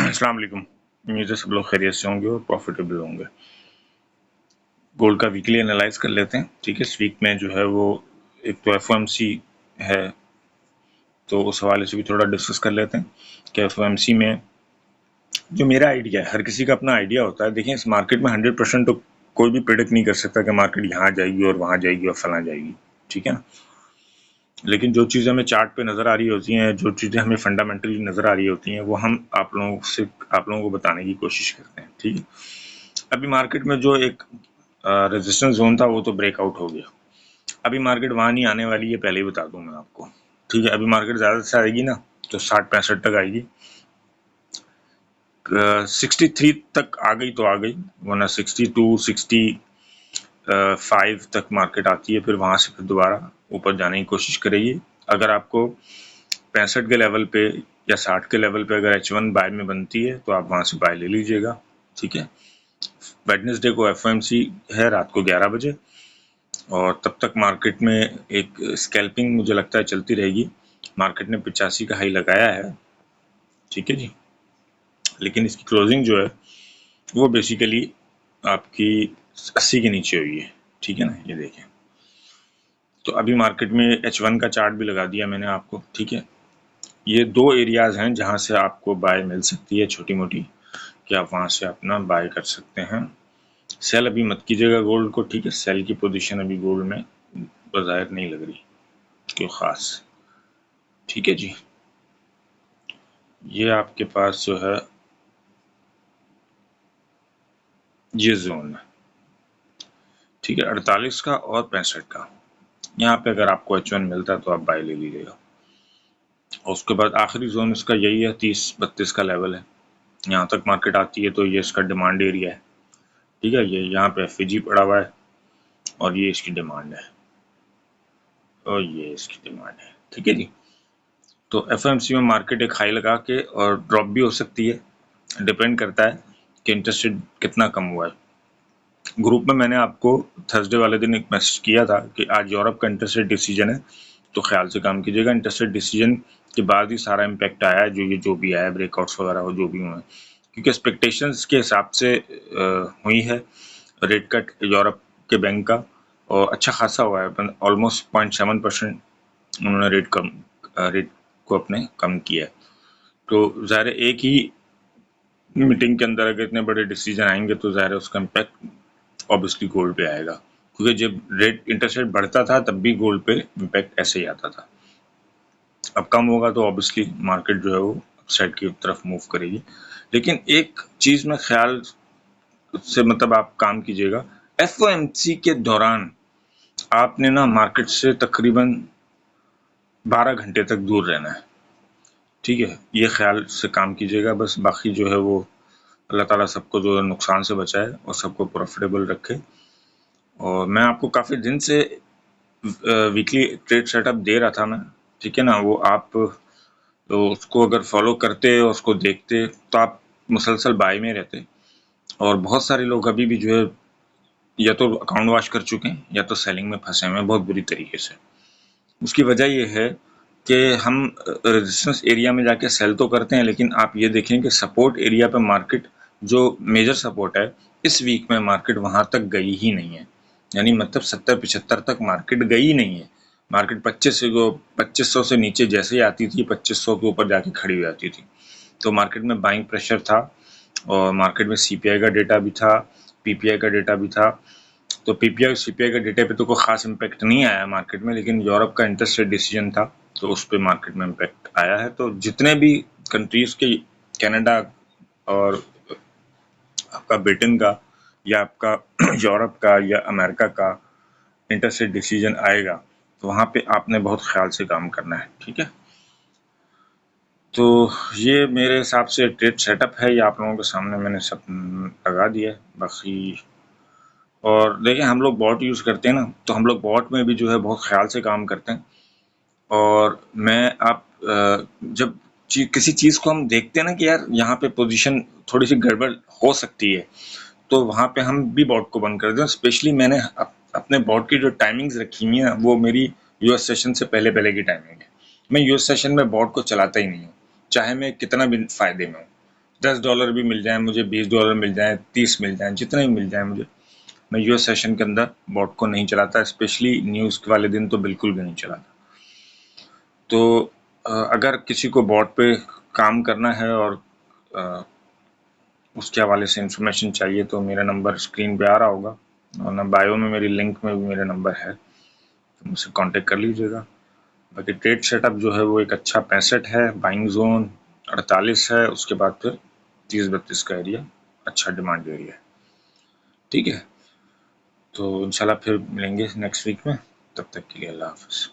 अस्सलाम वालेकुम। उम्मीद है सब लोग खैरियत से होंगे और प्रॉफिटेबल होंगे। गोल्ड का वीकली एनालाइज कर लेते हैं। ठीक है, इस वीक में जो है वो एक तो एफओएमसी है, तो उस हवाले से भी थोड़ा डिस्कस कर लेते हैं कि एफओएमसी में जो मेरा आइडिया है, हर किसी का अपना आइडिया होता है। देखिए, इस मार्केट में 100% तो कोई भी प्रिडिक्ट नहीं कर सकता कि मार्केट यहाँ जाएगी और वहाँ जाएगी और फला जाएगी। ठीक है ना, लेकिन जो चीज़ें हमें चार्ट पे नज़र आ रही होती हैं, जो चीज़ें हमें फंडामेंटली नज़र आ रही होती हैं, वो हम आप लोगों को बताने की कोशिश करते हैं। ठीक है, अभी मार्केट में जो एक रेजिस्टेंस जोन था वो तो ब्रेकआउट हो गया। अभी मार्केट वहां नहीं आने वाली है, पहले ही बता दूं मैं आपको। ठीक है, अभी मार्केट ज़्यादा से आएगी ना तो 60-65 तक आएगी। 63 तक आ गई तो आ गई, वरना 62-65 तक मार्केट आती है, फिर वहां से फिर दोबारा ऊपर जाने की कोशिश करेगी। अगर आपको 65 के लेवल पे या 60 के लेवल पे अगर H1 बाय में बनती है तो आप वहां से बाय ले लीजिएगा। ठीक है, वेडनेसडे को एफओएमसी है रात को 11 बजे, और तब तक मार्केट में एक स्कैल्पिंग मुझे लगता है चलती रहेगी। मार्केट ने 85 का हाई लगाया है। ठीक है जी, लेकिन इसकी क्लोजिंग जो है वो बेसिकली आपकी 80 के नीचे हुई है। ठीक है ना, ये देखें। तो अभी मार्केट में H1 का चार्ट भी लगा दिया मैंने आपको। ठीक है, ये दो एरियाज हैं जहां से आपको बाय मिल सकती है छोटी मोटी, कि आप वहां से अपना बाय कर सकते हैं। सेल अभी मत कीजिएगा गोल्ड को। ठीक है, सेल की पोजीशन अभी गोल्ड में बाजार नहीं लग रही क्यों खास। ठीक है जी, ये आपके पास जो है ये जोन है। ठीक है, 48 का और 65 का, यहाँ पे अगर आपको H1 मिलता है तो आप बाय ले लीजिएगा। और उसके बाद आखिरी जोन इसका यही है, 30-32 का लेवल है। यहाँ तक मार्केट आती है तो ये इसका डिमांड एरिया है। ठीक है, ये यहाँ पे एफजी पड़ा हुआ है और ये इसकी डिमांड है और ये इसकी डिमांड है। ठीक है जी, तो एफएमसी में मार्केट एक हाई लगा के और ड्रॉप भी हो सकती है, डिपेंड करता है कि इंटरेस्ट रेट कितना कम हुआ है। ग्रुप में मैंने आपको थर्सडे वाले दिन एक मैसेज किया था कि आज यूरोप का इंटरेस्ट रेट डिसीजन है, तो ख्याल से काम कीजिएगा। इंटरेस्ट रेट डिसीजन के बाद ही सारा इम्पैक्ट आया है, जो भी आया है, ब्रेकआउट्स वगैरह हो जो भी हुए हैं, क्योंकि एक्सपेक्टेशंस के हिसाब से हुई है रेट कट यूरोप के बैंक का, और अच्छा खासा हुआ है। ऑलमोस्ट 0.7% उन्होंने रेट को अपने कम किया है। तो ज़ाहिर एक ही मीटिंग के अंदर अगर इतने बड़े डिसीजन आएंगे तो ज़ाहिर उसका इम्पैक्ट ऑब्वियसली गोल्ड पे आएगा, क्योंकि जब इंटरेस्ट रेट बढ़ता था तब भी गोल्ड पे इम्पैक्ट ऐसे ही आता था। अब कम होगा तो ऑब्वियसली मार्केट जो है वो अपसाइड की तरफ मूव करेगी। लेकिन एक चीज में ख्याल से मतलब आप काम कीजिएगा, एफओएमसी के दौरान आपने ना मार्केट से तकरीबन 12 घंटे तक दूर रहना है। ठीक है, ये ख्याल से काम कीजिएगा बस। बाकी जो है वो अल्लाह ताला सबको जो है नुकसान से बचाए और सबको प्रॉफिटेबल रखे। और मैं आपको काफ़ी दिन से वीकली ट्रेड सेटअप दे रहा था मैं। ठीक है ना, वो आप तो उसको अगर फॉलो करते और उसको देखते तो आप मुसलसल बाय में रहते। और बहुत सारे लोग अभी भी जो है या तो अकाउंट वॉश कर चुके हैं या तो सेलिंग में फंसे हुए हैं बहुत बुरी तरीके से। उसकी वजह यह है कि हम रेजिस्टेंस एरिया में जाके सेल तो करते हैं, लेकिन आप ये देखें कि सपोर्ट एरिया पे मार्केट जो मेजर सपोर्ट है, इस वीक में मार्केट वहां तक गई ही नहीं है। यानी मतलब 70-75 तक मार्केट गई नहीं है। मार्केट 2500 से नीचे जैसे ही आती थी 2500 के ऊपर जाके खड़ी हो जाती थी। तो मार्केट में बाइंग प्रेशर था और मार्केट में सीपीआई का डेटा भी था, पीपीआई का डेटा भी था। तो पीपीआई सीपीआई के डेटा पे तो कोई खास इम्पैक्ट नहीं आया मार्केट में, लेकिन यूरोप का इंटरेस्ट रेट डिसीजन था तो उस पर मार्केट में इम्पैक्ट आया है। तो जितने भी कंट्रीज के, कनाडा और आपका ब्रिटेन का या आपका यूरोप का या अमेरिका का इंटरेस्ट रेट डिसीजन आएगा तो वहाँ पे आपने बहुत ख्याल से काम करना है। ठीक है, तो ये मेरे हिसाब से ट्रेड सेटअप है, ये आप लोगों के सामने मैंने सब लगा दिया है। बाकी और देखें, हम लोग बॉट यूज़ करते हैं ना, तो हम लोग बॉट में भी जो है बहुत ख्याल से काम करते हैं। और मैं आप जब किसी चीज़ को हम देखते हैं ना कि यार यहाँ पे पोजीशन थोड़ी सी गड़बड़ हो सकती है, तो वहाँ पे हम भी बॉट को बंद कर दें। स्पेशली मैंने अपने बॉट की जो टाइमिंग्स रखी हुई है वो मेरी यूएस सेशन से पहले पहले की टाइमिंग है। मैं यूएस सेशन में बॉट को चलाता ही नहीं हूँ, चाहे मैं कितना भी फ़ायदे में हूँ। $10 भी मिल जाए मुझे, $20 मिल जाए, 30 मिल जाए, जितना ही मिल जाए मुझे, मैं यूएस सेशन के अंदर बॉट को नहीं चलाता, स्पेशली न्यूज़ वाले दिन तो बिल्कुल भी नहीं चलाता। तो अगर किसी को बॉट पे काम करना है और उसके हवाले से इंफॉर्मेशन चाहिए तो मेरा नंबर स्क्रीन पे आ रहा होगा, और ना बायो में मेरी लिंक में भी मेरा नंबर है, तो मुझसे कांटेक्ट कर लीजिएगा। बाकी ट्रेड सेटअप जो है वो एक अच्छा 65 है, बाइंग जोन 48 है, उसके बाद फिर 30-32 का एरिया अच्छा डिमांड एरिया है। ठीक है, तो इंशाल्लाह फिर मिलेंगे नेक्स्ट वीक में, तब तक के लिए अल्लाह हाफिज़।